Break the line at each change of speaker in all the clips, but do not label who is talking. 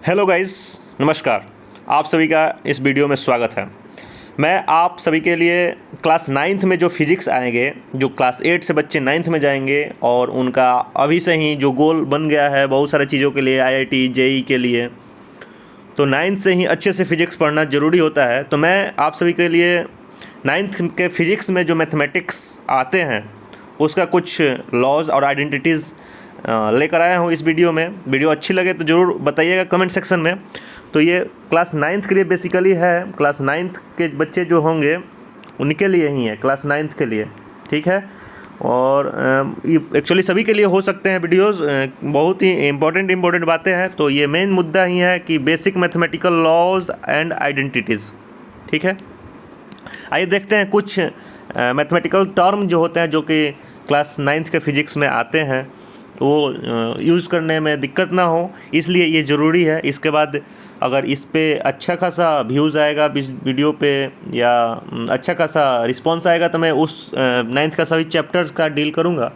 Hello guys, नमस्कार। आप सभी का इस वीडियो में स्वागत है। मैं आप सभी के लिए क्लास 9th में जो फिज़िक्स आएंगे, जो क्लास 8 से बच्चे 9th में जाएंगे और उनका अभी से ही जो गोल बन गया है बहुत सारी चीज़ों के लिए, आईआईटी जेई के लिए, तो 9th से ही अच्छे से फिज़िक्स पढ़ना ज़रूरी होता है। तो मैं आप सभी के लिए 9th के फिज़िक्स में जो मैथमेटिक्स आते हैं उसका कुछ लॉज और आइडेंटिटीज़ लेकर आया हूँ इस वीडियो में। वीडियो अच्छी लगे तो ज़रूर बताइएगा कमेंट सेक्शन में। तो ये क्लास 9th के लिए बेसिकली है, क्लास 9th के बच्चे जो होंगे उनके लिए ही है, क्लास 9th के लिए, ठीक है। और एक्चुअली सभी के लिए हो सकते हैं वीडियोस, बहुत ही इम्पोर्टेंट बातें हैं। तो ये मेन मुद्दा ही है कि basic mathematical laws and identities, ठीक है। आइए देखते हैं कुछ मैथमेटिकल टर्म जो होते हैं जो कि क्लास 9th के फिज़िक्स में आते हैं, वो यूज़ करने में दिक्कत ना हो, इसलिए ये ज़रूरी है। इसके बाद अगर इस पे अच्छा खासा व्यूज़ आएगा इस वीडियो पे या अच्छा खासा रिस्पॉन्स आएगा तो मैं उस 9th का सभी चैप्टर्स का डील करूँगा।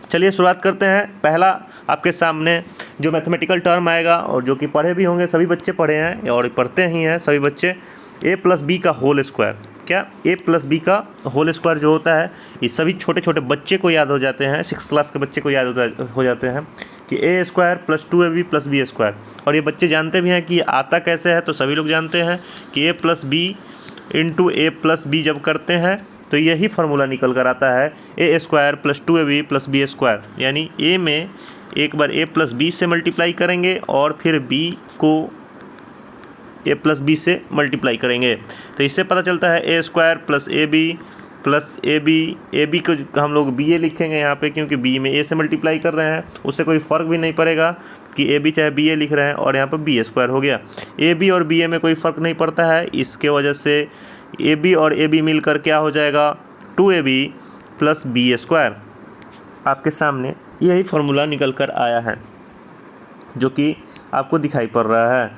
चलिए शुरुआत करते हैं। पहला आपके सामने जो मैथमेटिकल टर्म आएगा और जो कि पढ़े भी होंगे, सभी बच्चे पढ़े हैं और पढ़ते ही हैं सभी बच्चे, a+b का होल स्क्वायर। क्या a+b का होल स्क्वायर जो होता है ये सभी छोटे छोटे बच्चे को याद हो जाते हैं, 6th क्लास के बच्चे को याद हो जाते हैं कि a² + 2ab + b²। और ये बच्चे जानते भी हैं कि आता कैसे है। तो सभी लोग जानते हैं कि a+b × a+b जब करते हैं तो यही फार्मूला निकल कर आता है a² + 2ab + b²। यानी a में एक बार a+b से मल्टीप्लाई करेंगे और फिर b को a+b से मल्टीप्लाई करेंगे। तो इससे पता चलता है a² + ab को हम लोग ba लिखेंगे यहाँ पे, क्योंकि b में a से मल्टीप्लाई कर रहे हैं। उससे कोई फ़र्क भी नहीं पड़ेगा कि ab चाहे ba लिख रहे हैं, और यहाँ पे b² हो गया। ab और ba में कोई फ़र्क नहीं पड़ता है, इसके वजह से ab और ab मिलकर क्या हो जाएगा 2ab + b²। आपके सामने यही फार्मूला निकल कर आया है जो कि आपको दिखाई पड़ रहा है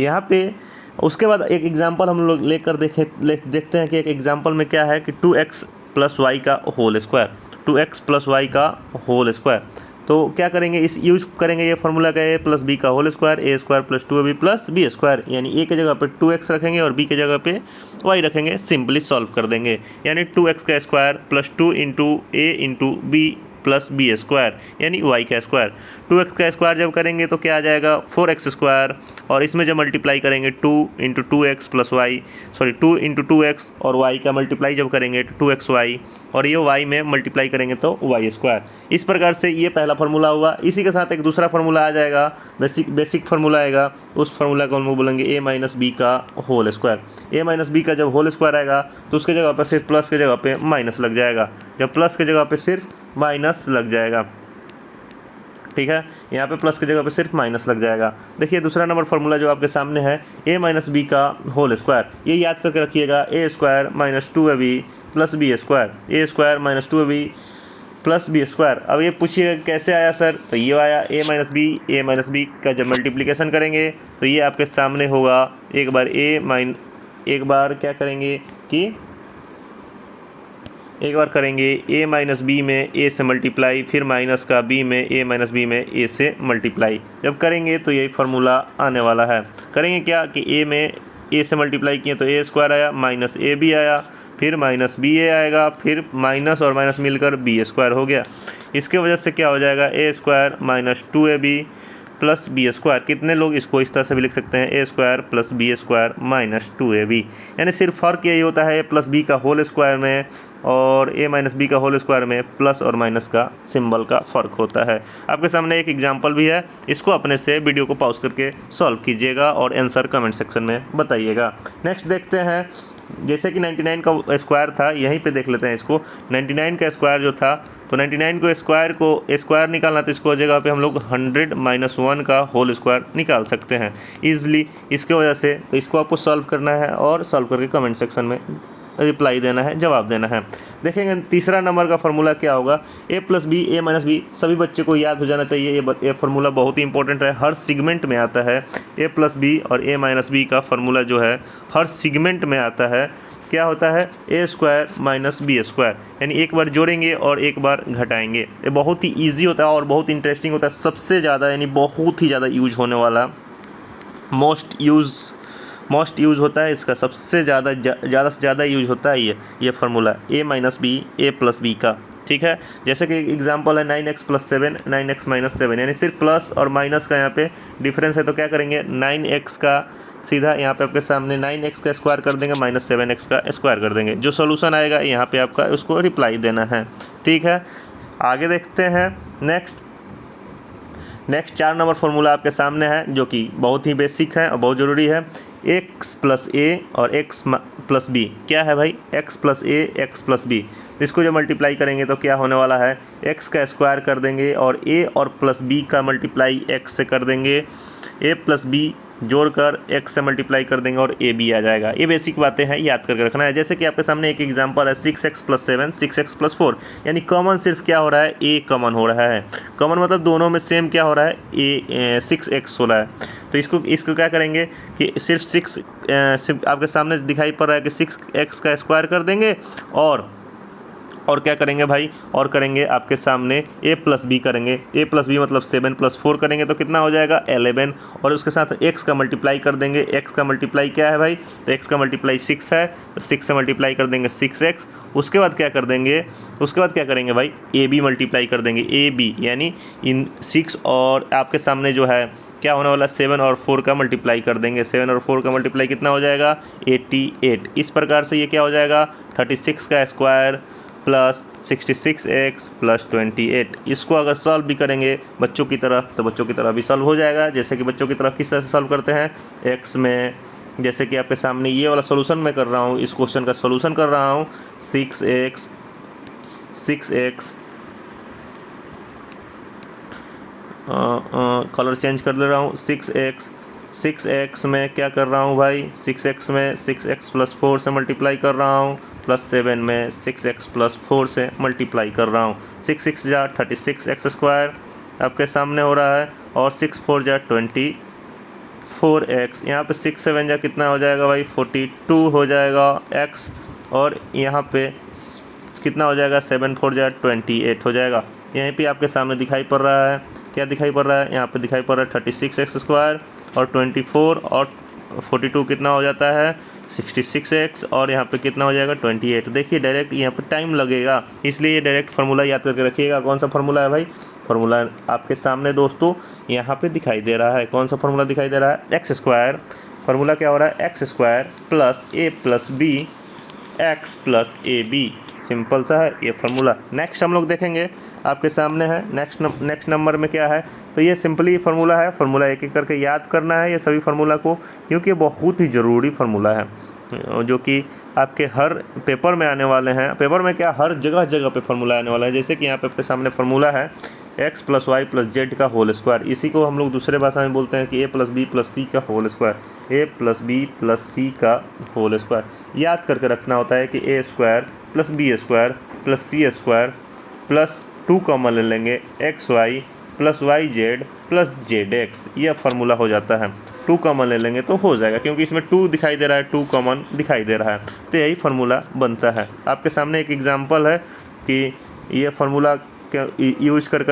यहाँ पे। उसके बाद एक एग्जांपल हम लोग लेकर देखते हैं कि एक एग्जांपल में क्या है कि 2x + y का होल स्क्वायर, 2x + y का होल स्क्वायर। तो क्या करेंगे, इस यूज करेंगे ये फार्मूला का a + b का whole square, a² + 2ab + b²। यानी a के जगह पे 2x रखेंगे और b के जगह पे y रखेंगे, सिंपली सॉल्व कर देंगे। यानी 2x का स्क्वायर + 2 × a × b + b² यानी y का स्क्वायर। 2x का स्क्वायर जब करेंगे तो क्या आ जाएगा 4x², और इसमें जब मल्टीप्लाई करेंगे 2 × 2x + y, 2 × 2x और y का मल्टीप्लाई जब करेंगे तो 2xy, और ये y में मल्टीप्लाई करेंगे तो y²। इस प्रकार से ये पहला फार्मूला हुआ। इसी के साथ एक दूसरा फार्मूला आ जाएगा, बेसिक फार्मूला आएगा। उस फार्मूला को हम लोग बोलेंगे a - b का होल स्क्वायर। a - b का जब होल स्क्वायर आएगा तो उसके जगह पर सिर्फ प्लस के जगह पे माइनस लग जाएगा, जब प्लस के जगह पे सिर्फ माइनस लग जाएगा, ठीक है। यहाँ पे प्लस की जगह पे सिर्फ माइनस लग जाएगा। देखिए दूसरा नंबर फार्मूला जो आपके सामने है a - b का होल स्क्वायर, ये याद करके रखिएगा a² - 2ab + b², a² - 2ab + b²। अब ये पूछिए कैसे आया सर, तो ये आया a - b का जब मल्टीप्लिकेशन करेंगे तो ये आपके सामने होगा। एक बार क्या करेंगे कि एक बार करेंगे a - b में a से मल्टीप्लाई, फिर माइनस का b में a - b में a से मल्टीप्लाई जब करेंगे तो यही फार्मूला आने वाला है। करेंगे क्या कि a में a से मल्टीप्लाई किए तो a² आया, माइनस ab आया, फिर माइनस ba आएगा, फिर माइनस और माइनस मिलकर b² हो गया। इसके वजह से क्या हो जाएगा a² - 2ab + b²। कितने लोग इसको इस तरह से भी लिख सकते हैं a² + b² - 2ab। यानी सिर्फ फ़र्क यही होता है a + b का होल स्क्वायर में और a - b का होल स्क्वायर में प्लस और माइनस का सिंबल का फ़र्क होता है। आपके सामने एक एग्जांपल भी है, इसको अपने से वीडियो को पॉज करके सॉल्व कीजिएगा और आंसर कमेंट सेक्शन में बताइएगा। नेक्स्ट देखते हैं, जैसे कि 99 का स्क्वायर था, यहीं पे देख लेते हैं इसको। 99 का स्क्वायर जो था, तो 99 को स्क्वायर निकालना, तो इसको जगह पे हम लोग 100 - 1 का होल स्क्वायर निकाल सकते हैं ईजिली। इसके वजह से तो इसको आपको सॉल्व करना है और सॉल्व करके कमेंट सेक्शन में रिप्लाई देना है, जवाब देना है। देखेंगे तीसरा नंबर का फार्मूला क्या होगा, a + b a - b। सभी बच्चे को याद हो जाना चाहिए, ये फार्मूला बहुत ही इंपॉर्टेंट है, हर सेगमेंट में आता है। a + b और a - b का फार्मूला जो है हर सेगमेंट में आता है। क्या होता है a² - b², यानी एक बार जोड़ेंगे और एक बार घटाएंगे। ये बहुत ही ईजी होता है और बहुत इंटरेस्टिंग होता है, सबसे ज़्यादा यानी बहुत ही ज़्यादा यूज होने वाला मोस्ट यूज़ होता है इसका, सबसे ज़्यादा से ज़्यादा यूज होता है ये formula a minus B A plus B का। ठीक है, जैसे कि एग्जांपल है 9x प्लस 7 9x माइनस 7, यानी सिर्फ प्लस और माइनस का यहाँ पे डिफरेंस है, तो क्या करेंगे 9x का सीधा यहाँ पे आपके सामने 9x का स्क्वायर कर देंगे माइनस 7x का स्क्वायर कर देंगे, जो सोल्यूशन आएगा यहाँ पे आपका उसको रिप्लाई देना है। ठीक है, आगे देखते हैं नेक्स्ट 4 नंबर फार्मूला आपके सामने है, जो कि बहुत ही बेसिक है और बहुत ज़रूरी है। x प्लस ए और x प्लस बी क्या है भाई, x प्लस ए एक्स प्लस बी, इसको जो मल्टीप्लाई करेंगे तो क्या होने वाला है, x का स्क्वायर कर देंगे और a और प्लस b का मल्टीप्लाई x से कर देंगे, a प्लस b जोड़कर x से मल्टीप्लाई कर देंगे और a b आ जाएगा। ये बेसिक बातें हैं, याद करके रखना है। जैसे कि आपके सामने एक एग्जांपल है 6x प्लस 7 6x प्लस 4, यानी कॉमन सिर्फ क्या हो रहा है, a कॉमन हो रहा है। कॉमन मतलब दोनों में सेम क्या हो रहा है, a 6x हो रहा है। तो इसको क्या करेंगे कि सिर्फ आपके सामने दिखाई पड़ रहा है कि 6x का स्क्वायर कर देंगे और क्या करेंगे भाई, और करेंगे आपके सामने a प्लस बी करेंगे, a प्लस बी मतलब 7 प्लस 4 करेंगे तो कितना हो जाएगा 11, और उसके साथ x का मल्टीप्लाई कर देंगे। x का मल्टीप्लाई क्या है भाई, तो x का मल्टीप्लाई 6 है, तो 6 से मल्टीप्लाई कर देंगे 6x। उसके बाद क्या करेंगे भाई, a b मल्टीप्लाई कर देंगे, a b यानी इन 6 और आपके सामने जो है क्या होने वाला 7 और 4 का मल्टीप्लाई कर देंगे, 7 और 4 का मल्टीप्लाई कितना हो जाएगा 88। इस प्रकार से ये क्या हो जाएगा 36 का स्क्वायर प्लस 66x प्लस 28। इसको अगर सॉल्व भी करेंगे बच्चों की तरह तो बच्चों की तरह भी सॉल्व हो जाएगा। जैसे कि बच्चों की तरह किस तरह से सॉल्व करते हैं, x में जैसे कि आपके सामने ये वाला सोल्यूशन मैं कर रहा हूँ, इस क्वेश्चन का सोल्यूशन कर रहा हूँ 6x कलर चेंज कर दे रहा हूँ 6x में क्या कर रहा हूँ भाई, 6x में 6x प्लस 4 से मल्टीप्लाई कर रहा हूँ, प्लस 7 में 6x प्लस 4 से मल्टीप्लाई कर रहा हूँ। 6 जा 36x स्क्वायर आपके सामने हो रहा है, और 6 4 जा 24x, यहाँ पे 6 7 जा कितना हो जाएगा भाई 42 हो जाएगा x, और यहाँ पे कितना हो जाएगा 7 4 जा 28 हो जाएगा। यहीं पे आपके सामने दिखाई पड़ रहा है, क्या दिखाई पड़ रहा है, यहाँ पे दिखाई पड़ रहा है 36x स्क्वायर और 24 और 42 कितना हो जाता है 66x, और यहाँ पे कितना हो जाएगा 28। देखिए डायरेक्ट यहाँ पे टाइम लगेगा, इसलिए ये डायरेक्ट फार्मूला याद करके रखिएगा। कौन सा फार्मूला है भाई, फार्मूला आपके सामने दोस्तों यहाँ पे दिखाई दे रहा है। कौन सा फार्मूला दिखाई दे रहा है, एक्स स्क्वायर। फार्मूला क्या हो रहा है, x square plus a plus b x plus a b, simple सा है ये फार्मूला। नेक्स्ट हम लोग देखेंगे आपके सामने है नेक्स्ट नंबर में क्या है, तो ये सिंपली फार्मूला है। फार्मूला एक एक करके याद करना है ये सभी फार्मूला को, क्योंकि ये बहुत ही ज़रूरी फार्मूला है, जो कि आपके हर पेपर में आने वाले हैं। पेपर में क्या, हर जगह पे फार्मूला आने वाला है। जैसे कि यहाँ पे आपके सामने फार्मूला है x plus y plus z का होल स्क्वायर, इसी को हम लोग दूसरे भाषा में बोलते हैं कि a plus B plus C का whole square, a plus B plus C का होल स्क्वायर। याद करके रखना होता है कि a square plus b square plus c square plus 2 common ले लेंगे x y plus y z plus z x, यह फार्मूला हो जाता है। 2 कॉमन ले लेंगे तो हो जाएगा, क्योंकि इसमें 2 दिखाई दे रहा है, 2 कॉमन दिखाई दे रहा है, तो यही फार्मूला बनता है। आपके सामने एक एग्जांपल है कि ये फार्मूला यूज कर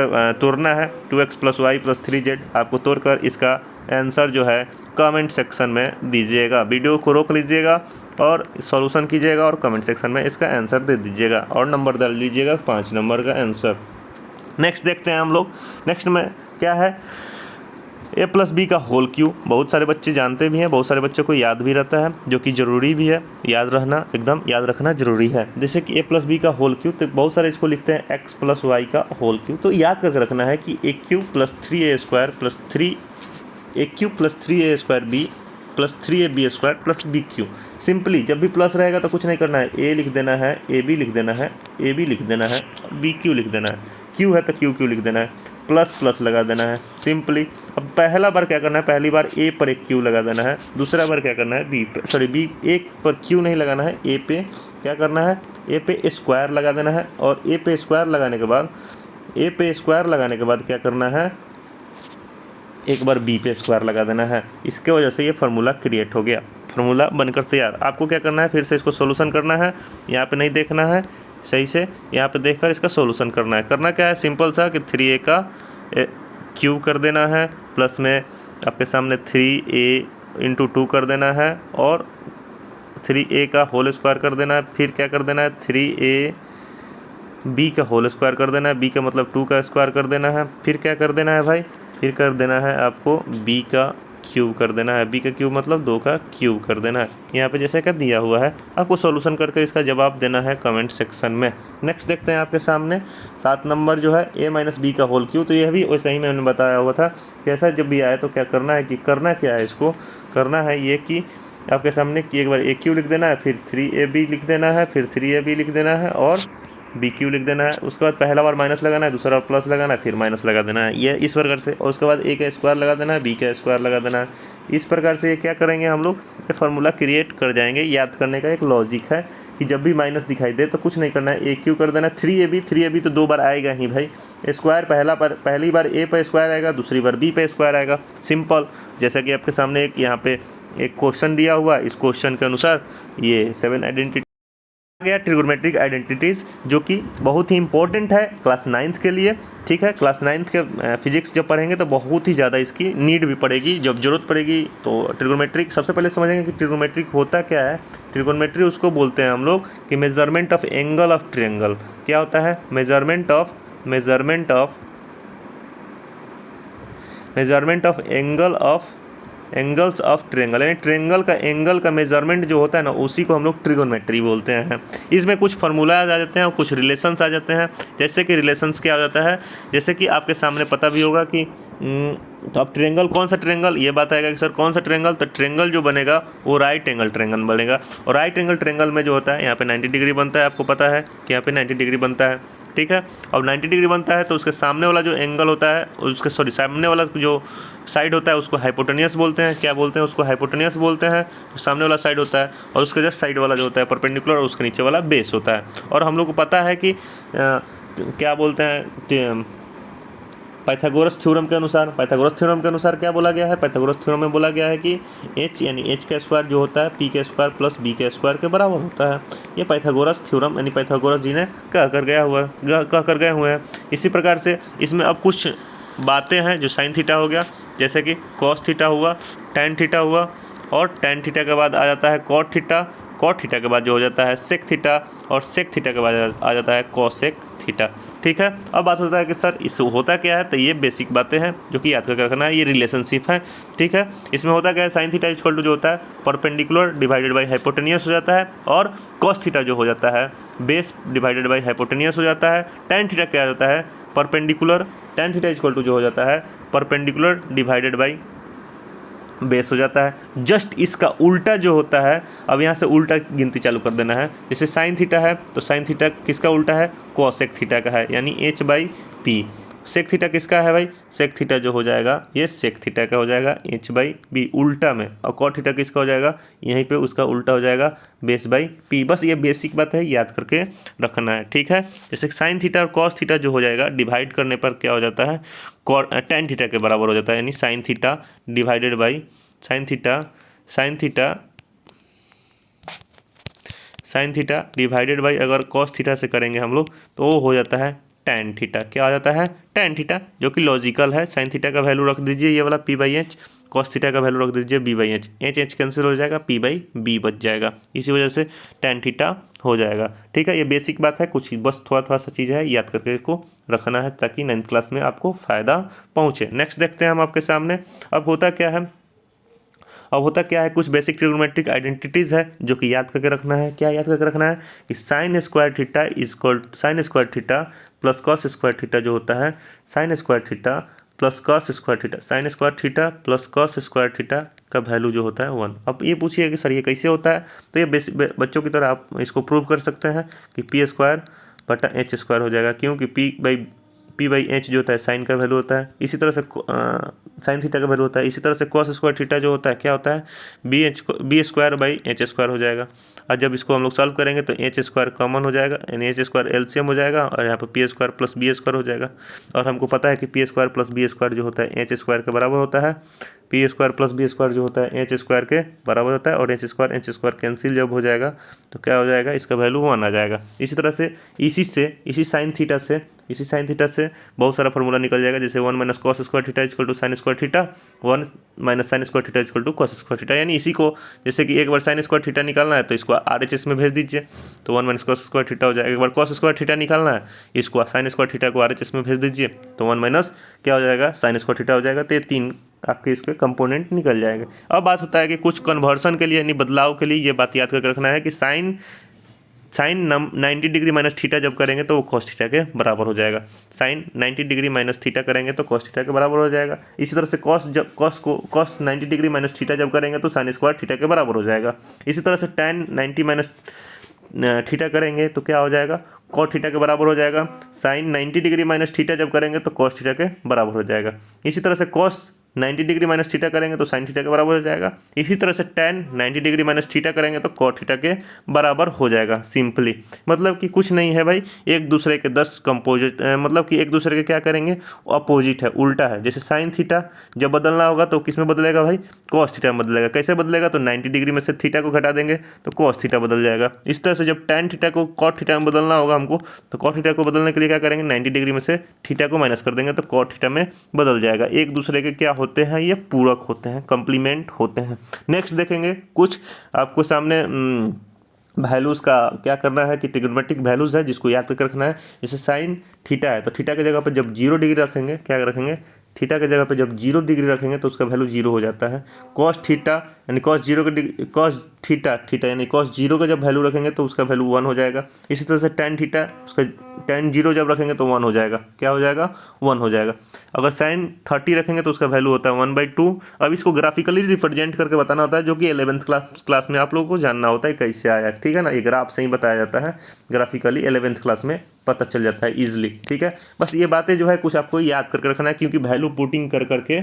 तोड़ना है 2x plus y plus 3z। आपको तोड़कर इसका आंसर जो है कमेंट सेक्शन में दीजिएगा। वीडियो को रोक लीजिएगा और सॉल्यूशन कीजिएगा और कमेंट सेक्शन में इसका आंसर दे दीजिएगा और नंबर डाल लीजिएगा 5 नंबर का आंसर। नेक्स्ट देखते हैं हम लोग, नेक्स्ट में क्या है, a प्लस बी का होल क्यूब। बहुत सारे बच्चे जानते भी हैं, बहुत सारे बच्चों को याद भी रहता है, जो कि ज़रूरी भी है, याद रखना ज़रूरी है। जैसे कि a प्लस बी का होल क्यूब, तो बहुत सारे इसको लिखते हैं x प्लस वाई का होल क्यूब। तो याद करके रखना है कि a cube plus 3a square plus 3a cube plus 3a square b plus 3ab square plus b cube. Simply जब भी प्लस रहेगा तो कुछ नहीं करना है, a लिख देना है, ab लिख देना है, ab लिख देना है, बी क्यू लिख देना है, क्यू है तो क्यू क्यू लिख देना है, प्लस प्लस लगा देना है सिंपली। अब पहला बार क्या करना है, पहली बार a पर एक क्यू लगा देना है, दूसरा बार क्या करना है बी एक पर क्यू नहीं लगाना है, a पे क्या करना है, a पे स्क्वायर लगा देना है, और a पे स्क्वायर लगाने के बाद क्या करना है, एक बार बी पे स्क्वायर लगा देना है। इसके वजह से ये फार्मूला क्रिएट हो गया, फार्मूला बनकर तैयार। आपको क्या करना है, फिर से इसको सॉल्यूशन करना है, यहाँ पे नहीं देखना है सही से, यहाँ पे देखकर इसका सॉल्यूशन करना है। करना क्या है, सिंपल सा कि 3a का क्यूब कर देना है, प्लस में आपके सामने 3a इंटू 2 कर देना है और 3a का होल स्क्वायर कर देना है। फिर क्या कर देना है, 3ab का होल स्क्वायर कर देना है, b का मतलब 2 का स्क्वायर कर देना है। फिर क्या कर देना है भाई, फिर कर देना है आपको b का क्यूब कर देना है, b का क्यूब मतलब 2 का क्यूब कर देना है। यहाँ पे जैसे का दिया हुआ है, आपको सॉल्यूशन करके इसका जवाब देना है कमेंट सेक्शन में। नेक्स्ट देखते हैं आपके सामने 7 नंबर जो है a माइनस बी का होल क्यूब। तो यह भी वैसे ही मैंने बताया हुआ था कि ऐसा जब भी आए तो क्या करना है कि करना क्या है, इसको करना है ये कि आपके सामने कि एक बार ए क्यू लिख देना है, फिर 3ab लिख देना है, फिर 3ab लिख देना है और बी क्यू लिख देना है। उसके बाद पहला बार माइनस लगाना है, दूसरा बार प्लस लगाना है, फिर माइनस लगा देना है, ये इस प्रकार से। और उसके बाद ए का स्क्वायर लगा देना है, बी का स्क्वायर लगा देना है। इस प्रकार से ये क्या करेंगे हम लोग, ये फार्मूला क्रिएट कर जाएंगे। याद करने का एक लॉजिक है कि जब भी माइनस दिखाई दे तो कुछ नहीं करना है, ए क्यू कर देना है। 3ab तो 2 बार आएगा ही भाई, स्क्वायर पहली बार ए पर स्क्वायर आएगा, दूसरी बार बी पे स्क्वायर आएगा, सिंपल। जैसा कि आपके सामने एक यहाँ पे एक क्वेश्चन दिया हुआ, इस क्वेश्चन के अनुसार ये 7 आइडेंटिटी गया ट्रिगोनोमेट्रिक आइडेंटिटीज़, जो कि बहुत ही इंपॉर्टेंट है क्लास 9th के लिए। ठीक है, क्लास 9th के फिजिक्स जब पढ़ेंगे तो बहुत ही ज़्यादा इसकी नीड भी पड़ेगी, जब ज़रूरत पड़ेगी। तो ट्रिगोनोमेट्रिक सबसे पहले समझेंगे कि ट्रिगोनोमेट्रिक होता क्या है। ट्रिगोनोमेट्री उसको बोलते हैं हम लोग कि measurement of angle of triangle. क्या होता है, measurement of angles of triangle, यानी ट्रायंगल का एंगल का मेजरमेंट जो होता है ना, उसी को हम लोग ट्रिगोनोमेट्री बोलते हैं। इसमें कुछ फार्मूला आ जाते हैं और कुछ रिलेशंस आ जाते हैं। जैसे कि रिलेशंस क्या हो जाता है, जैसे कि आपके सामने पता भी होगा कि तो अब ट्रायंगल कौन सा ट्रायंगल, ये बात आएगा कि सर कौन सा ट्रायंगल, तो ट्रायंगल जो बनेगा वो राइट एंगल ट्रायंगल बनेगा। और राइट एंगल ट्रायंगल में जो होता है यहाँ पे 90 डिग्री बनता है, आपको पता है कि यहाँ पे 90 डिग्री बनता है। ठीक है, अब 90 डिग्री बनता है तो उसके सामने वाला जो एंगल होता है, उसके सामने वाला जो साइड होता है उसको हाइपोटेनियस बोलते हैं। क्या बोलते हैं उसको, हाइपोटेनियस बोलते हैं, सामने वाला साइड होता है। और उसके जस्ट साइड वाला जो होता है परपेंडिकुलर, और उसके नीचे वाला बेस होता है। और हम लोग को पता है कि क्या बोलते हैं, पाइथागोरस थ्योरम के अनुसार क्या बोला गया है, पाइथागोरस थ्योरम में बोला गया है कि h यानी h का स्क्वायर जो होता है p के स्क्वायर प्लस b के स्क्वायर के बराबर होता है। ये पाइथागोरस थ्योरम यानी पाइथागोरस जी ने कह कर गए हुए हैं। इसी प्रकार से इसमें अब कुछ बातें हैं जो साइन थीटा हो गया, जैसे कि कॉस थीटा हुआ, टैन थीटा हुआ, और टैन थीटा के बाद आ जाता है कॉट थीटा, कॉट थीटा के बाद जो हो जाता है सेक थीटा, और सेक थीटा के बाद आ जाता है कोसेक थीटा। ठीक है, अब बात होता है कि सर इस होता क्या है, तो ये बेसिक बातें हैं जो कि याद करके रखना है, ये रिलेशनशिप है। ठीक है, इसमें होता क्या है, साइन थीटा इक्वल टू जो होता है परपेंडिकुलर डिवाइडेड बाई हाइपोटेनियस हो जाता है, और कॉस थीटा जो हो जाता है बेस डिवाइडेड बाई हाइपोटेनियस हो जाता है। टैन थीटा क्या होता है, perpendicular, tan theta equal to जो हो जाता है परपेंडिकुलर डिवाइडेड बाई बेस हो जाता है। जस्ट इसका उल्टा जो होता है, अब यहाँ से उल्टा गिनती चालू कर देना है। जैसे साइन थीटा है तो साइन थीटा किसका उल्टा है, कोसेक थीटा का है, यानी h/p। सेक थीटा किसका है भाई, सेक थीटा जो हो जाएगा ये सेक थीटा का हो जाएगा h/p उल्टा में। और कॉट थीटा किसका हो जाएगा, यहीं पे उसका उल्टा हो जाएगा बेस/p। बस ये बेसिक बात है, याद करके रखना है। ठीक है, जैसे साइन थीटा और कॉस थीटा जो हो जाएगा डिवाइड करने पर क्या हो जाता है, टैन थीटा के बराबर हो जाता है, यानी sine theta divided by sine theta divided by अगर कॉस थीटा से करेंगे हम लोग तो वो हो जाता है टैन थीटा। क्या आ जाता है, टैन थीटा, जो कि लॉजिकल है। साइन थीटा का वैल्यू रख दीजिए ये वाला p/h, कॉस थीटा का वैल्यू रख दीजिए b/h, h कैंसिल हो जाएगा, p/b बच जाएगा। इसी वजह से टैन थीटा हो जाएगा। ठीक है, ये बेसिक बात है, कुछ बस थोड़ा सा चीज़ है, याद करके इसको रखना है ताकि 9th क्लास में आपको फ़ायदा पहुँचे। नेक्स्ट देखते हैं हम आपके सामने। अब होता क्या है, कुछ बेसिक ट्रिग्नोमेट्रिक आइडेंटिटीज़ है जो कि याद करके रखना है। क्या याद करके रखना है कि sign square theta plus cos square theta जो होता है, sign square theta plus cos square theta का वैल्यू जो होता है 1। अब ये पूछिए कि सर ये कैसे होता है, तो ये बच्चों की तरह आप इसको प्रूव कर सकते हैं कि p²/h² हो जाएगा, क्योंकि p/h जो होता है साइन का वैल्यू होता है, इसी तरह से साइन थीटा का वैल्यू होता है, इसी तरह से कॉस स्क्वायर थीटा जो होता है क्या होता है, b²/h² हो जाएगा। और जब इसको हम लोग सॉल्व करेंगे तो h² कॉमन हो जाएगा, यानी h² एलसीएम हो जाएगा, और यहाँ पर p² + b² हो जाएगा। और हमको पता है कि p² + b² जो होता है h² के बराबर होता है, p² + b² जो होता है h² के बराबर होता है, और h² कैंसिल जब हो जाएगा तो क्या हो जाएगा, इसका वैल्यू 1 आ जाएगा। इसी तरह से इसी साइन थीटा से बहुत सारा फॉर्मूला निकल जाएगा, जैसे 1 minus cos square theta equal to sine square theta, 1 minus sine square theta equal to cos square theta. यानी इसी को जैसे कि एक बार साइन स्क्वायर थीटा निकालना है तो इसको RHS में भेज दीजिए, तो 1 माइनस कॉस स्क्वायर थीटा हो जाएगा। एक बार कॉस स्क्वायर थीटा निकालना है, इसको साइन स्क्वायर थीटा को RHS में भेज दीजिए, तो 1 माइनस क्या हो जाएगा, साइन स्क्वायर थीटा हो जाएगा। तो ये 3 आपके इसके कंपोनेंट निकल जाएंगे। अब बात होता है कि कुछ कन्वर्सन के लिए यानी बदलाव के लिए ये बात याद करके रखना है कि साइन 90 डिग्री माइनस थीटा जब करेंगे तो वो कॉस थीटा के बराबर हो जाएगा। साइन 90 डिग्री माइनस थीटा करेंगे तो कॉस थीटा के बराबर हो जाएगा। इसी तरह से कॉस 90 डिग्री माइनस थीटा जब करेंगे तो साइन स्क्वायर थीटा के बराबर हो जाएगा। इसी तरह से tan 90 माइनस थीटा करेंगे तो क्या हो जाएगा, कॉट थीटा के बराबर हो जाएगा। साइन 90 डिग्री माइनस थीटा जब करेंगे तो कॉस थीटा के बराबर हो जाएगा। इसी तरह से कॉस 90 डिग्री माइनस थीटा करेंगे तो साइन थीटा के बराबर हो जाएगा। इसी तरह से tan 90 डिग्री माइनस थीटा करेंगे तो कॉट थीटा के बराबर हो जाएगा। सिंपली मतलब कि कुछ नहीं है भाई, एक दूसरे के 10 कंपोजिट मतलब कि एक दूसरे के क्या करेंगे, अपोजिट है, उल्टा है। जैसे साइन थीटा जब बदलना होगा तो किस में बदलेगा भाई, कॉस थीटा में बदलेगा। कैसे बदलेगा, तो 90 डिग्री में से थीटा को घटा देंगे तो कॉस थीटा बदल जाएगा। इस तरह से जब tan थीटा को कॉट थीटा में बदलना होगा हमको, तो कॉट थीटा को बदलने के लिए क्या करेंगे, 90 डिग्री में से थीटा को माइनस कर देंगे तो कॉट थीटा में बदल जाएगा। एक दूसरे के क्या होते हैं, ये पूरक होते हैं, कंप्लीमेंट होते हैं। नेक्स्ट देखेंगे कुछ आपको सामने वैल्यूज़ का क्या करना है कि ट्रिग्नोमेट्रिक वैल्यूज़ है जिसको याद करके रखना है। जैसे साइन थीटा है तो थीटा की जगह पर जब 0 डिग्री रखेंगे, क्या रखेंगे, थीटा की जगह पर जब 0 डिग्री रखेंगे तो उसका वैल्यू 0 हो जाता है। कॉस थीटा यानी कॉस थीटा यानी कॉस 0 का जब वैल्यू रखेंगे तो उसका वैल्यू 1 हो जाएगा। इसी तरह से tan थीटा उसका tan 0 जब रखेंगे तो 1 हो जाएगा। क्या हो जाएगा, 1 हो जाएगा। अगर साइन 30 रखेंगे तो उसका वैल्यू होता है 1/2। अब इसको ग्राफिकली रिप्रेजेंट करके बताना होता है, जो कि 11th क्लास में आप लोगों को जानना होता है कैसे आया, ठीक है ना। ये ग्राफ से ही बताया जाता है, ग्राफिकली 11th क्लास में पता चल जाता है इजीली, ठीक है। बस ये बातें जो है कुछ आपको याद करके रखना है, क्योंकि वैल्यू पुटिंग कर करके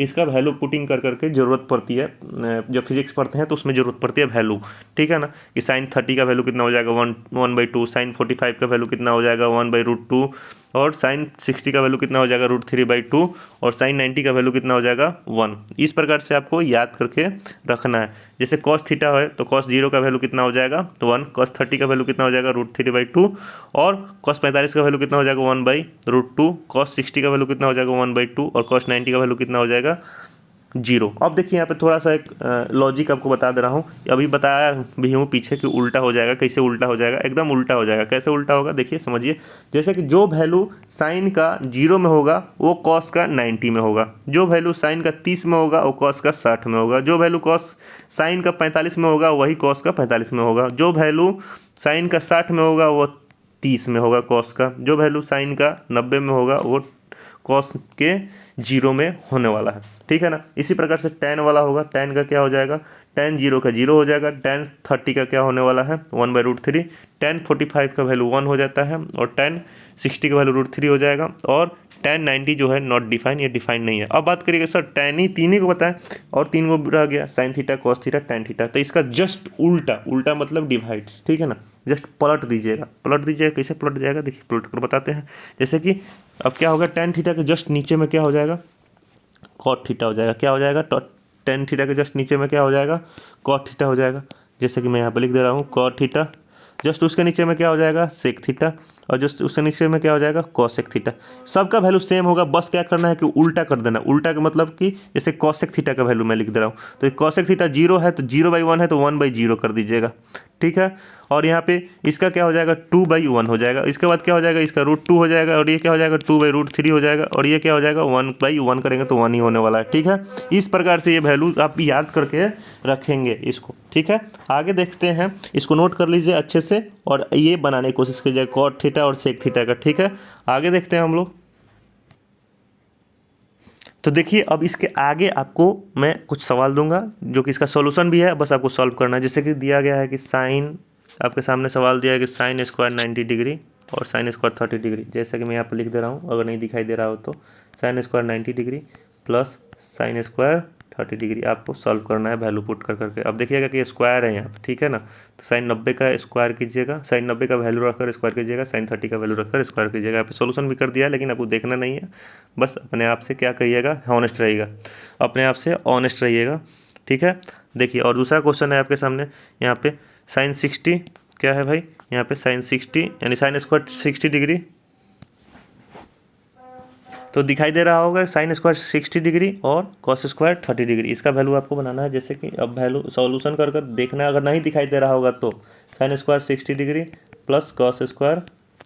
इसका वैल्यू पुटिंग कर करके ज़रूरत पड़ती है। जब फिजिक्स पढ़ते हैं तो उसमें ज़रूरत पड़ती है वैल्यू, ठीक है ना। कि साइन 30 का वैल्यू कितना हो जाएगा, 1/2। साइन 45 का वैल्यू कितना हो जाएगा, 1/√2। और साइन 60 का वैल्यू कितना हो जाएगा, √3/2। और साइन 90 का वैल्यू कितना हो जाएगा, 1। इस प्रकार से आपको याद करके रखना है। जैसे कॉस थीटा है तो कॉस 0 का वैल्यू कितना हो जाएगा, तो 1। कॉस 30 का वैल्यू कितना हो जाएगा, √3/2। और कॉस 45 का वैल्यू कितना हो जाएगा, 1/√2। कॉस 60 का वैल्यू कितना हो जाएगा, 1/2। और कॉस 90 का वैल्यू कितना हो जाएगा, 0। अब देखिए यहाँ पे थोड़ा सा एक लॉजिक आपको बता दे रहा हूँ, अभी बताया भी हूँ पीछे कि उल्टा हो जाएगा। कैसे उल्टा हो जाएगा, एकदम उल्टा हो जाएगा। कैसे उल्टा होगा, देखिए समझिए। जैसे कि जो वैल्यू साइन का 0 में होगा वो कॉस का 90 में होगा। जो वैल्यू साइन का 30 में होगा वो कॉस का 60 में होगा। जो वैल्यू कॉस साइन का 45 में होगा वही कॉस का 45 में होगा। जो वैल्यू साइन का 60 में होगा वो 30 में होगा कॉस का। जो वैल्यू साइन का 90 में होगा वो कॉस के 0 में होने वाला है, ठीक है ना। इसी प्रकार से tan वाला होगा, tan का क्या हो जाएगा, tan 0 का 0 हो जाएगा। tan 30 का क्या होने वाला है, 1/√3। tan 45 का वैल्यू 1 हो जाता है और tan 60 का वैल्यू √3 हो जाएगा। और tan 90 जो है नॉट डिफाइन, ये डिफाइन नहीं है। अब बात करिएगा सर tan ही 3 ही को बताएं और 3 को रह गया, sine theta, cos theta, tan theta. तो इसका जस्ट उल्टा मतलब डिवाइड्स, ठीक है ना। जस्ट पलट दीजिएगा। कैसे पलट जाएगा, देखिए पलट कर बताते हैं। जैसे कि अब क्या होगा, tan थीटा के जस्ट नीचे में क्या हो जाएगा, कॉट थीटा हो जाएगा। क्या हो जाएगा, tan थीटा के जस्ट नीचे में क्या हो जाएगा, कॉट थीटा हो जाएगा। जैसे कि मैं यहाँ पर लिख दे रहा हूँ कॉट थीटा, जस्ट उसके नीचे में क्या हो जाएगा, सेक थीटा। और जस्ट उसके नीचे में क्या हो जाएगा, कॉसेक थीटा। सबका वैल्यू सेम होगा, बस क्या करना है कि उल्टा कर देना। उल्टा का मतलब कि जैसे कॉसेक थीटा का वैल्यू मैं लिख दे रहा हूँ, तो कॉसेक थीटा 0 है तो 0/1 है तो 1/0 कर दीजिएगा, ठीक है। और यहाँ पे इसका क्या हो जाएगा, 2/1 हो जाएगा। इसके बाद क्या हो जाएगा, इसका √2 हो जाएगा। और ये क्या हो जाएगा, 2/√3 हो जाएगा। और ये क्या हो जाएगा, 1/1 करेंगे तो 1 ही होने वाला है, ठीक है। इस प्रकार से ये वैल्यू आप याद करके रखेंगे इसको, ठीक है। आगे देखते हैं, इसको नोट कर लीजिए अच्छे से और ये बनाने की कोशिश कीजिए कॉट थीटा और सेक थीटा का, ठीक है। आगे देखते हैं हम लोग। तो देखिए अब इसके आगे आपको मैं कुछ सवाल दूंगा जो कि इसका सॉल्यूशन भी है, बस आपको सॉल्व करना है। जैसे कि दिया गया है कि साइन, आपके सामने सवाल दिया है कि साइन स्क्वायर 90 डिग्री और साइन स्क्वायर 30 डिग्री। जैसा कि मैं यहाँ पर लिख दे रहा हूँ, अगर नहीं दिखाई दे रहा हो तो sine square 90 degree plus sine square 30 degree आपको सॉल्व करना है वैल्यू पुट कर करके। अब देखिएगा कि स्क्वायर है यहाँ पे, ठीक है ना। तो साइन 90 का स्क्वायर कीजिएगा, साइन 90 का वैल्यू रखकर स्क्वायर कीजिएगा, साइन 30 का वैल्यू रखकर स्क्वायर कीजिएगा। यहाँ पे सोल्यूशन भी कर दिया है लेकिन आपको देखना नहीं है, बस अपने आप से क्या करिएगा, ऑनेस्ट रहिएगा, अपने आप से ऑनेस्ट रहिएगा, ठीक है। देखिए और दूसरा क्वेश्चन है आपके सामने, यहाँ पे साइन 60 क्या है भाई, यहाँ पे साइन 60 यानी साइन स्क्वायर 60 डिग्री तो दिखाई दे रहा होगा साइन स्क्वायर 60 डिग्री और कॉस स्क्वायर 30 डिग्री। इसका वैल्यू आपको बनाना है, जैसे कि अब वैल्यू सॉल्यूशन कर देखना है। अगर नहीं दिखाई दे रहा होगा तो sine square 60 degree plus cos square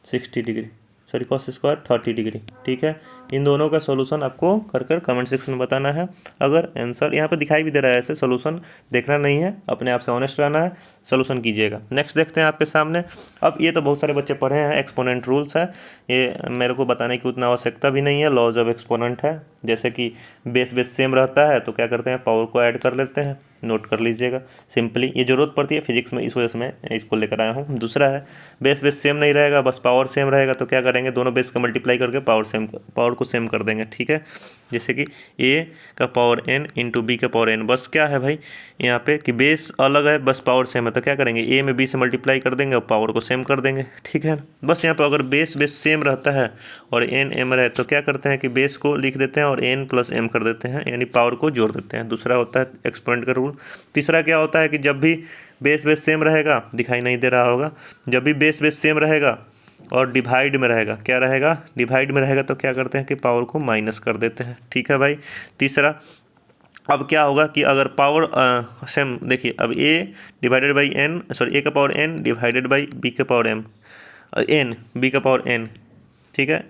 60 degree, sorry cos square 30 degree. ठीक है, इन दोनों का सॉल्यूशन आपको कर कमेंट सेक्शन में बताना है। अगर आंसर यहाँ पे दिखाई भी दे रहा है, ऐसे सॉल्यूशन देखना नहीं है, अपने आप से ऑनेस्ट रहना है, सॉल्यूशन कीजिएगा। नेक्स्ट देखते हैं आपके सामने। अब ये तो बहुत सारे बच्चे पढ़े हैं, एक्सपोनेंट रूल्स है, ये मेरे को बताने की उतना आवश्यकता भी नहीं है। लॉज ऑफ एक्सपोनेंट है, जैसे कि बेस सेम रहता है तो क्या करते हैं, पावर को ऐड कर लेते हैं, नोट कर लीजिएगा सिंपली। ये जरूरत पड़ती है फिजिक्स में, इस वजह से मैं इसको लेकर आया हूँ। दूसरा है बेस सेम नहीं रहेगा, बस पावर सेम रहेगा, तो क्या करेंगे, दोनों बेस का मल्टीप्लाई करके पावर को सेम कर देंगे। ठीक है, जैसे कि a का पावर n इंटू बी का पावर n। बस क्या है भाई यहाँ पे कि बेस अलग है, बस पावर सेम है, तो क्या करेंगे, a में b से मल्टीप्लाई कर देंगे और पावर को सेम कर देंगे। ठीक है, बस यहाँ पे अगर बेस सेम रहता है और n m रहे तो क्या करते हैं कि बेस को लिख देते हैं और n प्लस m कर देते हैं, यानी पावर को जोड़ देते हैं। दूसरा होता है एक्सपोनेंट का रूल। तीसरा क्या होता है कि जब भी बेस सेम रहेगा, दिखाई नहीं दे रहा होगा, जब भी बेस सेम रहेगा और डिवाइड में रहेगा, क्या रहेगा, डिवाइड में रहेगा, तो क्या करते हैं कि पावर को माइनस कर देते हैं। ठीक है भाई। तीसरा, अब क्या होगा कि अगर पावर सेम, देखिए अब a divided by n, sorry a का power n divided by b का पावर m, n b का पावर n, ठीक है,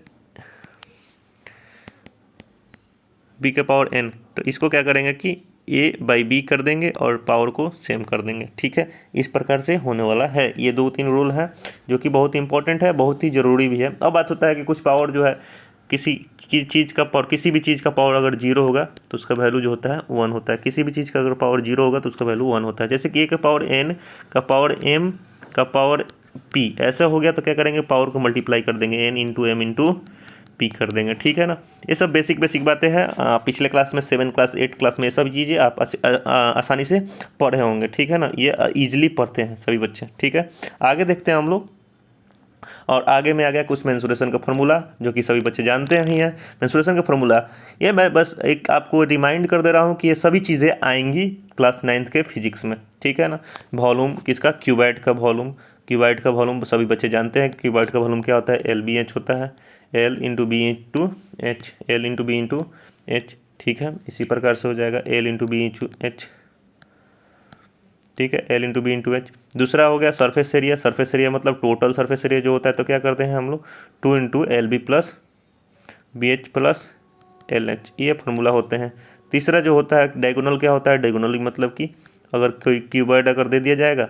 b का पावर n, तो इसको क्या करेंगे कि a बाई बी कर देंगे और पावर को सेम कर देंगे। ठीक है, इस प्रकार से होने वाला है। ये 2-3 रूल है जो कि बहुत इंपॉर्टेंट है, बहुत ही ज़रूरी भी है। अब बात होता है कि कुछ पावर जो है, किसी चीज़ का पावर, किसी भी चीज़ का पावर अगर 0 होगा तो उसका वैल्यू जो होता है 1 होता है। किसी भी चीज़ का अगर पावर 0 होगा तो उसका वैल्यू 1 होता है। जैसे कि a का पावर n का पावर m का पावर p ऐसा हो गया तो क्या करेंगे, पावर को मल्टीप्लाई कर देंगे, n into m into P कर देंगे। ठीक है ना, ये सब बेसिक बातें हैं। पिछले क्लास में 7 क्लास 8 क्लास में ये सब चीज़ें आप आसानी से पढ़े होंगे। ठीक है ना, ये ईजिली पढ़ते हैं सभी बच्चे। ठीक है, आगे देखते हैं हम लोग। और आगे में आ गया कुछ मेंसुरेशन का फार्मूला, जो कि सभी बच्चे जानते ही हैं। मेंसुरेशन का फार्मूला ये मैं बस एक आपको रिमाइंड कर दे रहा हूँ कि ये सभी चीज़ें आएंगी क्लास 9th के फिजिक्स में। ठीक है ना, वॉल्यूम किसका, क्यूबाइड का वॉल्यूम, क्यूबाइड का वॉल्यूम सभी बच्चे जानते हैं। क्यूबाइड का वॉल्यूम क्या होता है, LBH होता है, L into b into h, L into b into h. ठीक है, इसी प्रकार से हो जाएगा L into b into h. ठीक है, L into b into h. दूसरा हो गया सरफेस एरिया। सरफेस एरिया मतलब टोटल सरफेस एरिया जो होता है, तो क्या करते हैं हम लोग, 2 into LB plus BH plus LH, ये फार्मूला होते हैं। तीसरा जो होता है डायगोनल, क्या होता है, डायगोनल मतलब कि अगर कोई क्यूबॉइड अगर दे दिया जाएगा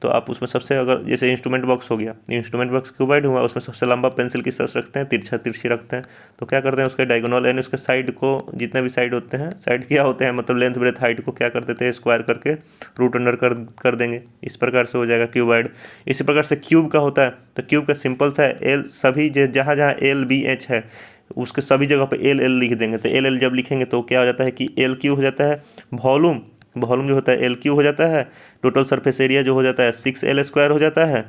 तो आप उसमें सबसे, अगर जैसे इंस्ट्रूमेंट बॉक्स हो गया, इंस्ट्रूमेंट बॉक्स क्यूबॉइड हुआ, उसमें सबसे लंबा पेंसिल किस तरह से रखते हैं, तिरछी रखते हैं, तो क्या करते हैं उसके डायगोनल यानी उसके साइड को, जितने भी साइड होते हैं, साइड क्या होते हैं मतलब लेंथ ब्रेथ हाइट को क्या कर देते हैं, स्क्वायर करके रूट अंडर कर देंगे। इस प्रकार से हो जाएगा क्यूबॉइड। इसी प्रकार से क्यूब का होता है, तो क्यूब का सिंपल सा है एल, सभी जहाँ जहाँ LBH है उसके सभी जगह पे LL लिख देंगे। तो LL जब लिखेंगे तो क्या हो जाता है कि LQ हो जाता है वॉल्यूम, वॉल्यूम जो होता है LQ हो जाता है, टोटल सरफेस एरिया जो हो जाता है 6L² हो जाता है,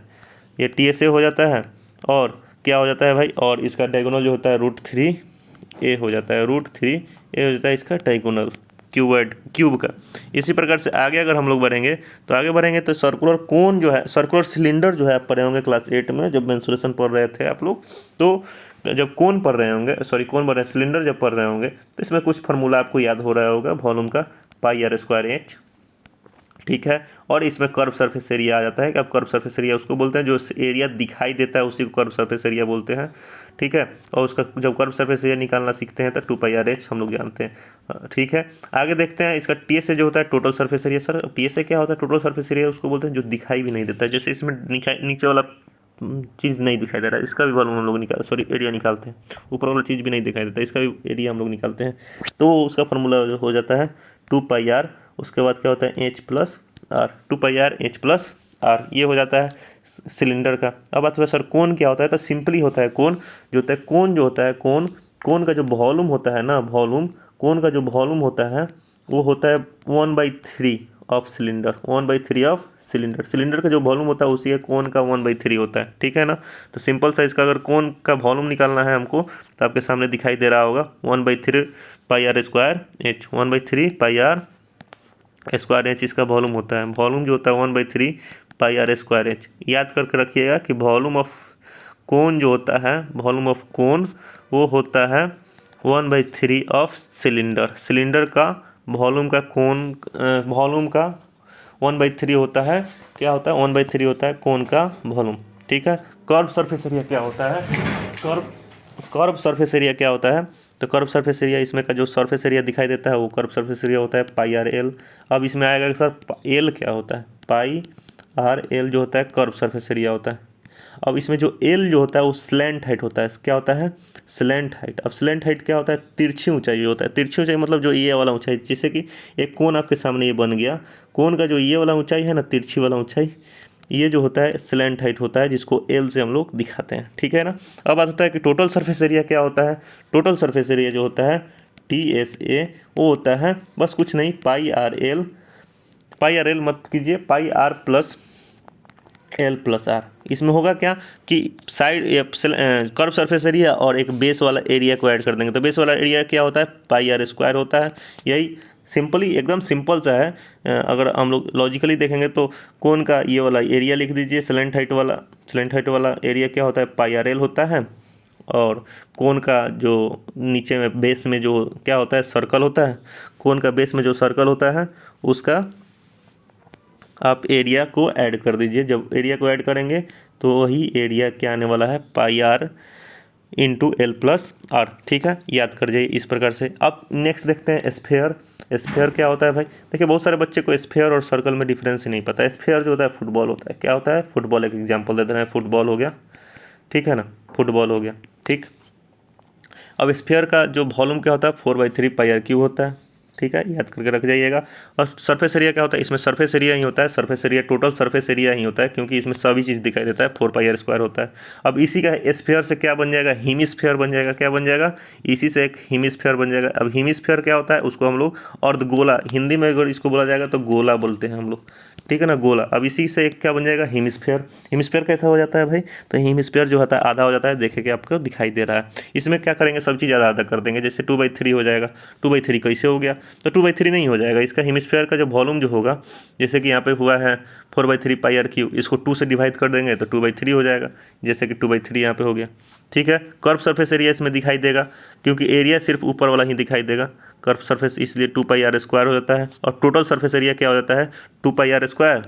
ये TSA हो जाता है, और क्या हो जाता है भाई, और इसका डायगोनल जो होता है √3A हो जाता है, √3A हो जाता है इसका डायगोनल क्यूब का। इसी प्रकार से आगे अगर हम लोग बढ़ेंगे तो सर्कुलर कोन जो है, सर्कुलर सिलेंडर जो है आप पढ़े होंगे क्लास 8 में जब मेंसुरेशन पढ़ रहे थे आप लोग, तो जब कोन पढ़ रहे होंगे, सॉरी कोन पढ़ रहे हैं, सिलेंडर जब पढ़ रहे होंगे तो इसमें कुछ फार्मूला आपको याद हो रहा होगा वॉल्यूम का, πr²h। ठीक है, और इसमें कर्व सरफेस एरिया आ जाता है कि अब कर्व सरफेस एरिया उसको बोलते हैं जो एरिया दिखाई देता है उसी को कर्व सरफेस एरिया बोलते हैं। ठीक है, और उसका जब कर्व सरफेस एरिया निकालना सीखते हैं तो 2πrh हम लोग जानते हैं। ठीक है, आगे देखते हैं इसका TSA जो होता है total surface area. Sir TSA क्या होता है, टोटल सरफेस एरिया उसको बोलते हैं जो दिखाई भी नहीं देता है, जैसे इसमें नीचे वाला चीज़ नहीं दिखाई दे रहा है, इसका भी वॉल्यूम हम लोग एरिया निकालते हैं। ऊपर वाला चीज़ भी नहीं दिखाई देता, इसका भी एरिया हम लोग निकालते हैं। तो उसका फार्मूला हो जाता है 2πr, उसके बाद क्या होता है H plus r, 2πr H plus r, ये हो जाता है सिलेंडर का। अब बात हुआ सर कोन क्या होता है, तो सिंपली होता है कोन जो होता है कोन का जो वॉल्यूम होता है ना, कोन का जो वॉल्यूम होता है वो होता है 1/3 ऑफ सिलेंडर, 1/3 ऑफ सिलेंडर का जो वॉल्यूम होता है उसी कोन का 1/3 होता है। ठीक है ना, तो सिंपल सा इसका अगर कोन का वॉल्यूम निकालना है हमको तो आपके सामने दिखाई दे रहा होगा 1/3 πr²h, 1/3 πr² इसका वॉल्यूम होता है। वॉल्यूम जो होता है 1/3 πr²h। याद करके रखिएगा कि वॉल्यूम ऑफ कोन जो होता है, वॉल्यूम ऑफ कोन वो होता है 1/3 ऑफ सिलेंडर। सिलेंडर का वॉल्यूम का कोण, वॉल्यूम का 1/3 होता है, क्या होता है 1/3 होता है कोण का वॉल्यूम। ठीक है। कर्व सरफेस एरिया क्या होता है, कर्व सरफेस एरिया क्या होता है, तो कर्व सरफेस एरिया, इसमें का जो सरफेस एरिया दिखाई देता है वो कर्व सरफेस एरिया होता है पाई आर एल। अब इसमें आएगा कि सर एल क्या होता है, पाई आर एल जो होता है कर्व सरफेस एरिया होता है। अब इसमें जो एल जो होता है वो स्लैंट हाइट होता है, क्या होता है स्लैंट हाइट। अब स्लैंट हाइट क्या होता है, तिरछी ऊंचाई होता है। तिरछी ऊंचाई मतलब जो ये वाला ऊंचाई, जैसे कि एक कोण आपके सामने ये बन गया, कोण का जो ये वाला ऊंचाई है ना, तिरछी वाला ऊंचाई, ये जो होता है स्लैंट हाइट होता है, जिसको एल से हम लोग दिखाते हैं। ठीक है ना। अब बात होता है कि टोटल सरफेस एरिया क्या होता है। टोटल सरफेस एरिया जो होता है TSA, वो होता है बस कुछ नहीं, pi R L, pi R L मत कीजिए, pi R plus L plus R. इसमें होगा क्या कि साइड कर्व सरफेस एरिया और एक बेस वाला एरिया को ऐड कर देंगे, तो बेस वाला एरिया क्या होता है, पाई आर स्क्वायर होता है। यही सिंपली एकदम सिंपल सा है। अगर हम लोग लॉजिकली देखेंगे तो कोन का ये वाला एरिया लिख दीजिए, स्लैंट हाइट वाला एरिया क्या होता है, पाई आर एल होता है। और कोन का जो नीचे में बेस में जो क्या होता है, सर्कल होता है। कोन का बेस में जो सर्कल होता है उसका आप एरिया को ऐड कर दीजिए। जब एरिया को ऐड करेंगे तो वही एरिया क्या आने वाला है, pi R into L plus R. ठीक है, याद कर जाइए इस प्रकार से। अब नेक्स्ट देखते हैं स्फेयर। स्फेयर क्या होता है भाई, देखिए बहुत सारे बच्चे को स्फेयर और सर्कल में डिफरेंस ही नहीं पता है। स्फेयर जो होता है फुटबॉल होता है, क्या होता है फुटबॉल। एक एग्जाम्पल दे रहे हैं, फुटबॉल हो गया, ठीक है ना, फुटबॉल हो गया। ठीक। अब स्फेयर का जो वॉल्यूम क्या होता है, 4/3 पाई आर क्यूब होता है। ठीक है, याद करके रख जाइएगा। और सरफेस एरिया क्या होता है, इसमें सरफेस एरिया ही होता है, surface area total surface area ही होता है, क्योंकि इसमें सभी चीज़ दिखाई देता है, 4 पाई आर स्क्वायर होता है। अब इसी का स्फेयर से क्या बन जाएगा, हिमिस्फेयर बन जाएगा। क्या बन जाएगा, इसी से एक हिमिस्फेयर बन जाएगा। अब हिमिस्फेयर क्या होता है, उसको हम लोग अर्धगोला, हिंदी में अगर इसको बोला जाएगा तो गोला बोलते हैं हम लोग, ठीक है ना, गोला। अब इसी से एक क्या बन जाएगा, हिमिस्फेयर। हिमिस्फेयर कैसा हो जाता है भाई, तो हिमिस्फेयर जो होता है आधा हो जाता है, देखे कि आपको दिखाई दे रहा है। इसमें क्या करेंगे, सब चीज़ आधा आधा कर देंगे, जैसे 2/3 हो जाएगा। 2/3 कैसे हो गया, तो 2/3 नहीं हो जाएगा। इसका हिमिस्फेयर का जो वॉल्यूम जो होगा, जैसे कि यहाँ पे हुआ है 4/3 पाई आर क्यूब, इसको 2 से डिवाइड कर देंगे तो 2/3 हो जाएगा, जैसे कि 2/3 यहाँ पे हो गया। ठीक है। कर्व सरफेस एरिया इसमें दिखाई देगा, क्योंकि एरिया सिर्फ ऊपर वाला ही दिखाई देगा, कर्व सरफेस, इसलिए 2 पाई आर स्क्वायर हो जाता है। और टोटल सरफेस एरिया क्या हो जाता है, 2 pi R square.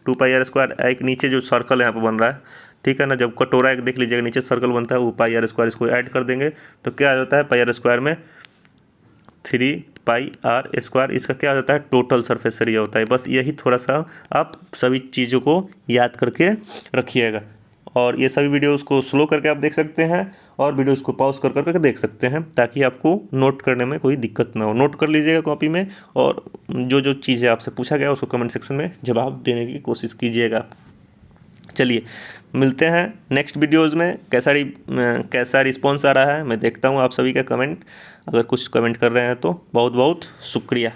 2 pi R square, एक नीचे जो सर्कल यहाँ पे बन रहा है, ठीक है ना, जब कटोरा एक देख लीजिएगा नीचे सर्कल बनता है, वो पाई आर स्क्वायर, इसको ऐड कर देंगे तो क्या आ जाता है, पाई आर स्क्वायर में 3 पाई आर स्क्वायर। इसका क्या होता है, टोटल सरफेस एरिया होता है। बस यही थोड़ा सा आप सभी चीज़ों को याद करके रखिएगा। और ये सभी वीडियोस को स्लो करके आप देख सकते हैं, और वीडियोस को पॉज कर करके देख सकते हैं, ताकि आपको नोट करने में कोई दिक्कत ना हो। नोट कर लीजिएगा कॉपी में, और जो जो चीज़ें आपसे पूछा गया उसको कमेंट सेक्शन में जवाब देने की कोशिश कीजिएगा। चलिए मिलते हैं नेक्स्ट वीडियोज़ में। कैसा रिस्पॉन्स आ रहा है मैं देखता हूँ आप सभी का कमेंट। अगर कुछ कमेंट कर रहे हैं तो बहुत बहुत शुक्रिया।